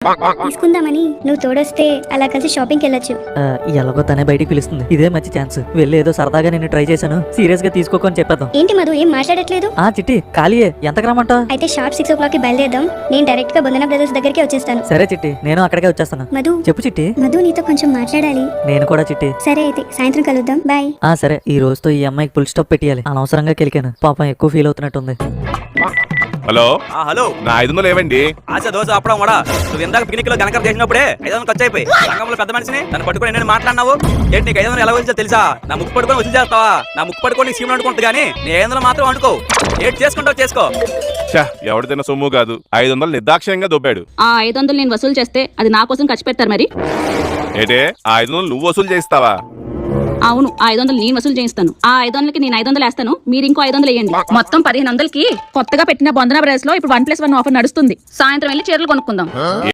తీసుకుందామని నువ్వు తోడొస్తే అలా కలిసి షాపింగ్కి వెళ్ళొచ్చు. ఎలాగో తనే బయటికి పిలుస్తుంది, ఇదే మంచి ఛాన్స్. వెళ్ళి ఏదో సరదాగా నేను ట్రై చేశాను, సీరియస్ గా తీసుకోకని చెప్పేద్దాం. ఏంటి మధు ఏం మాట్లాడట్లేదు? చిట్టి ఖాళీయే, ఎంతకు రమ్మంటావు? అయితే షార్ప్ 6 o'clock కి బయలుదేరదాం. నేను డైరెక్ట్ గా బంధన బ్రదర్స్ దగ్గరికి వచ్చేస్తాను. సరే చిట్టి, నేను అక్కడికే వచ్చేస్తాను. మధు చెప్పు చిట్టి. మధు నీతో కొంచెం మాట్లాడాలి. నేను కూడా చిట్టి. సరే అయితే సాయంత్రం కలుద్దాం. బాయ్. సరే, ఈ రోజుతో ఈ అమ్మాయికి ఫుల్ స్టాప్ పెట్టేయాలి. అనవసరంగా కెలికాను, పాపం ఎక్కువ ఫీల్ అవుతున్నట్టుంది. హలో హలో, నా 500 ఏవండి? ఆశ దోశ అప్పడం కూడా నువ్వు ఇందాక పిక్నిక్ లో గనకర చేసినప్పుడే 500 ఖర్చు అయిపోయి రంగంలో పెద్ద మనిషిని నన్ను పట్టుకొని నేను మాట్లాడినావు ఏంటి? నీకు 500 ఎలా వచ్చా తెలుసా? నా ముక్కు పట్టుకొని వసూలు చేస్తావా? నా ముక్కు పట్టుకొని సీమ్ అనుకుంటుంది కానీ నీ 500 మాత్రం అనుకో. ఏంటి చేసుకుంటావు చేసుకో. ఎవడు తిన్న సొమ్ము కాదు, 500 నిర్దాక్షిణ్యంగా దొబ్బాడు. ఆ 500 నేను వసూలు చేస్తే అది నా కోసం ఖర్చు పెట్టారు మరి. ఏటే ఆ 500 నువ్వు వసూలు చేస్తావా? అవును, ఆ 500 నేను వసూలు చేయిస్తాను. ఆ 500కి నేను 500 వేస్తాను, మీరు ఇంకో 500 వేయండి. మొత్తం 1500కి కొత్తగా పెట్టిన బంధన బ్రదర్స్ లో ఇప్పుడు 1+1 ఆఫర్ నడుస్తుంది. సాయంత్రం వెళ్ళి చీరలు కొనుక్కుందాం.